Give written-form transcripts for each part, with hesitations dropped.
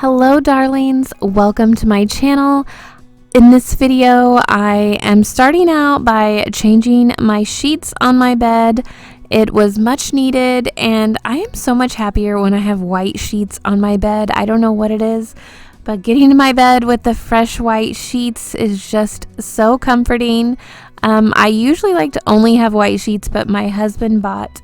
Hello darlings, welcome to my channel. In this video I am starting out by changing my sheets on my bed. It was much needed and I am so much happier when I have white sheets on my bed. I don't know what it is, but getting to my bed with the fresh white sheets is just so comforting. I usually like to only have white sheets, but my husband bought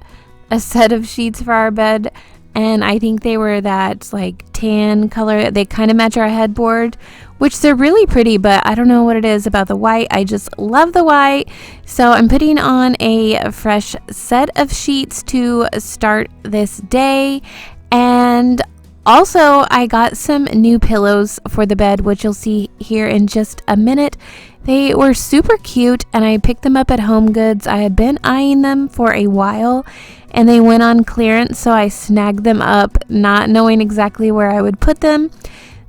a set of sheets for our bed and I think they were that like tan color. They kind of match our headboard, which they're really pretty, but I don't know what it is about the white. I just love the white. So I'm putting on a fresh set of sheets to start this day. And also I got some new pillows for the bed, which you'll see here in just a minute. They were super cute and I picked them up at Home Goods. I had been eyeing them for a while and they went on clearance, so I snagged them up not knowing exactly where I would put them.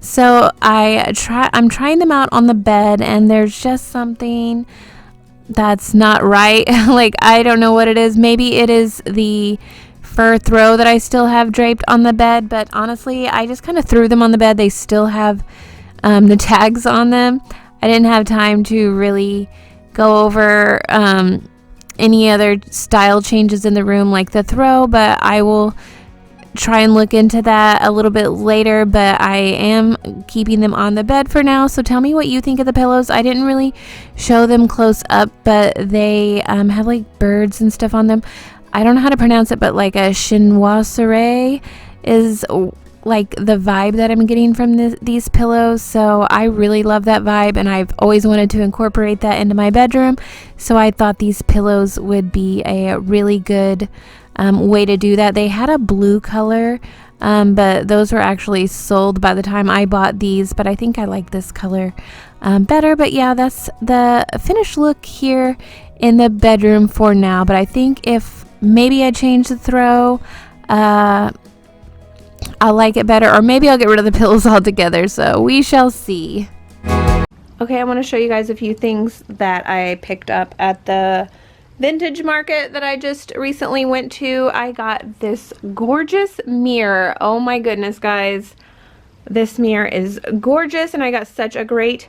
So I'm trying them out on the bed and there's just something that's not right. Like, I don't know what it is. Maybe it is the fur throw that I still have draped on the bed, but honestly I just kind of threw them on the bed. They still have the tags on them. I didn't have time to really go over any other style changes in the room like the throw, but I will try and look into that a little bit later. But I am keeping them on the bed for now. So tell me what you think of the pillows. I didn't really show them close up, but they have like birds and stuff on them. I don't know how to pronounce it, but like a chinoiserie is like the vibe that I'm getting from these pillows. So I really love that vibe and I've always wanted to incorporate that into my bedroom. So I thought these pillows would be a really good way to do that. They had a blue color, but those were actually sold by the time I bought these, but I think I like this color better. But yeah, that's the finished look here in the bedroom for now. But I think if maybe I change the throw, I'll like it better, or maybe I'll get rid of the pillows altogether, so we shall see. Okay, I want to show you guys a few things that I picked up at the vintage market that I just recently went to. I got this gorgeous mirror. Oh my goodness, guys. This mirror is gorgeous and I got such a great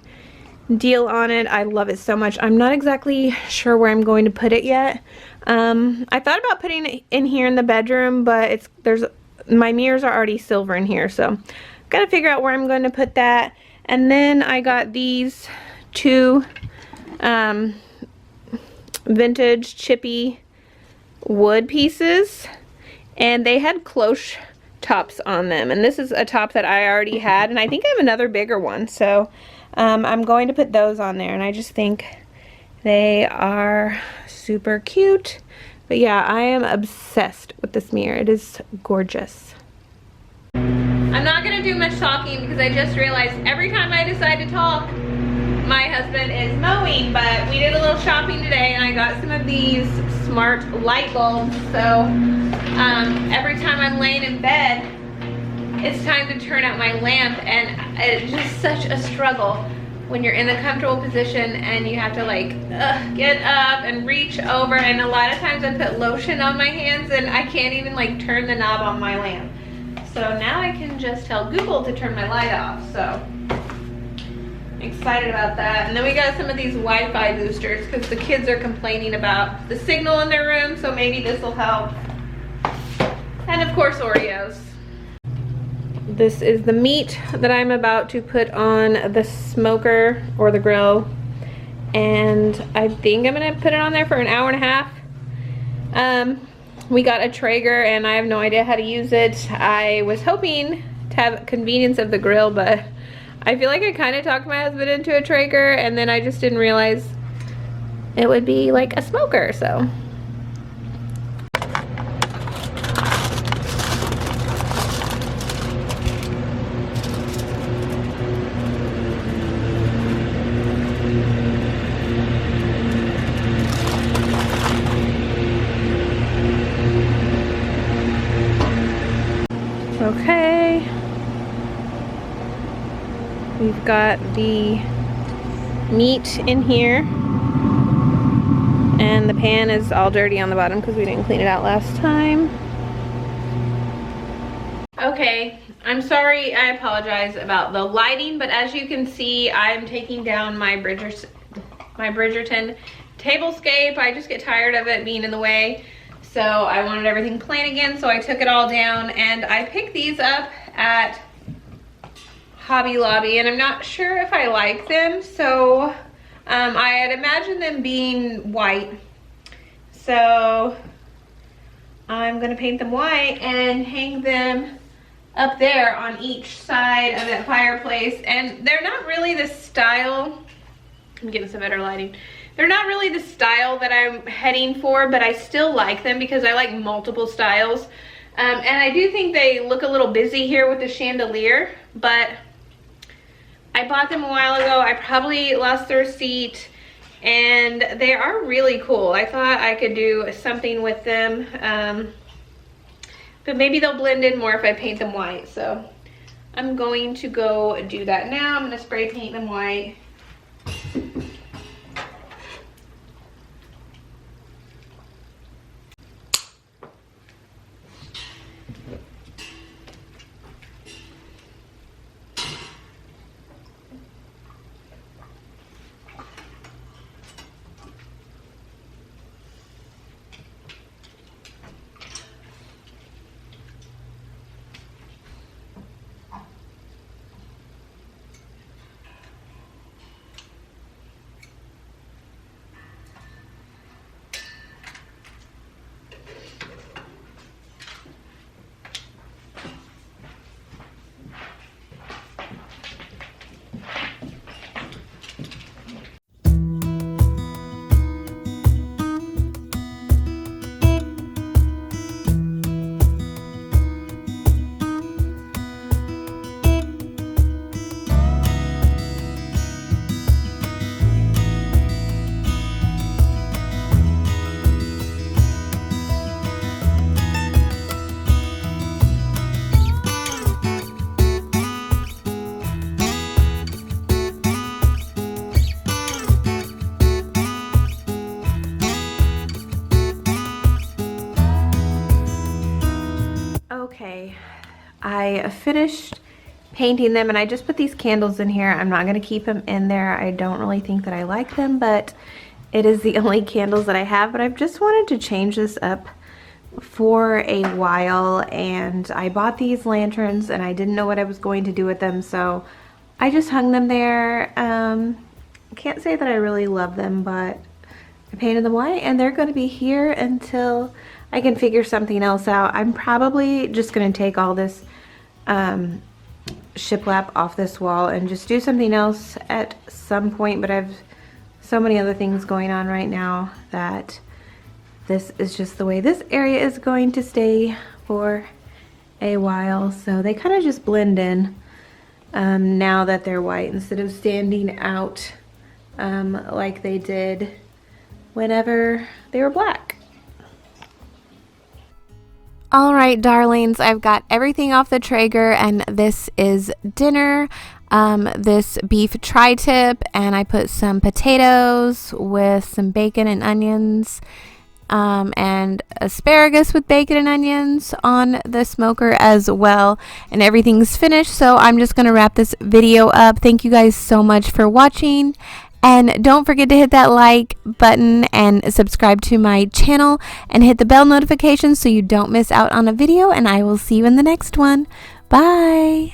deal on it. I love it so much. I'm not exactly sure where I'm going to put it yet. I thought about putting it in here in the bedroom, but my mirrors are already silver in here, so gotta figure out where I'm going to put that. And then I got these two vintage chippy wood pieces and they had cloche tops on them, and this is a top that I already had and I think I have another bigger one, so I'm going to put those on there and I just think they are super cute. But yeah, I am obsessed with this mirror. It is gorgeous. I'm not gonna do much talking because I just realized every time I decide to talk, my husband is mowing. But we did a little shopping today and I got some of these smart light bulbs. So every time I'm laying in bed, it's time to turn out my lamp, and it's just such a struggle when you're in a comfortable position and you have to like get up and reach over, and a lot of times I put lotion on my hands and I can't even like turn the knob on my lamp. So now I can just tell Google to turn my light off. So excited about that. And then we got some of these Wi-Fi boosters because the kids are complaining about the signal in their room, so maybe this will help. And of course Oreos. This is the meat that I'm about to put on the smoker or the grill, and I think I'm gonna put it on there for an hour and a half. We got a Traeger and I have no idea how to use it. I was hoping to have convenience of the grill, but I feel like I kind of talked my husband into a Traeger and then I just didn't realize it would be like a smoker, so. Okay, we've got the meat in here and the pan is all dirty on the bottom because we didn't clean it out last time. Okay, I'm sorry, I apologize about the lighting, but as you can see, I'm taking down my Bridgerton tablescape. I just get tired of it being in the way. So I wanted everything plain again, so I took it all down, and I picked these up at Hobby Lobby, and I'm not sure if I like them. So I had imagined them being white. So I'm gonna paint them white and hang them up there on each side of that fireplace. And they're not really the style, I'm getting some better lighting. They're not really the style that I'm heading for, but I still like them because I like multiple styles. And I do think they look a little busy here with the chandelier, but I bought them a while ago. I probably lost their receipt, and they are really cool. I thought I could do something with them, but maybe they'll blend in more if I paint them white. So I'm going to go do that now. I'm going to spray paint them white. Okay, I finished painting them, and I just put these candles in here. I'm not going to keep them in there. I don't really think that I like them, but it is the only candles that I have. But I've just wanted to change this up for a while, and I bought these lanterns and I didn't know what I was going to do with them, so I just hung them there. I can't say that I really love them, but I painted them white, and they're going to be here until I can figure something else out. I'm probably just going to take all this shiplap off this wall and just do something else at some point, but I've so many other things going on right now that this is just the way this area is going to stay for a while. So they kind of just blend in now that they're white, instead of standing out like they did whenever they were black. All right, darlings, I've got everything off the Traeger, and this is dinner. This beef tri-tip, and I put some potatoes with some bacon and onions, and asparagus with bacon and onions on the smoker as well. And everything's finished, so I'm just going to wrap this video up. Thank you guys so much for watching. And don't forget to hit that like button and subscribe to my channel and hit the bell notification so you don't miss out on a video. And I will see you in the next one. Bye.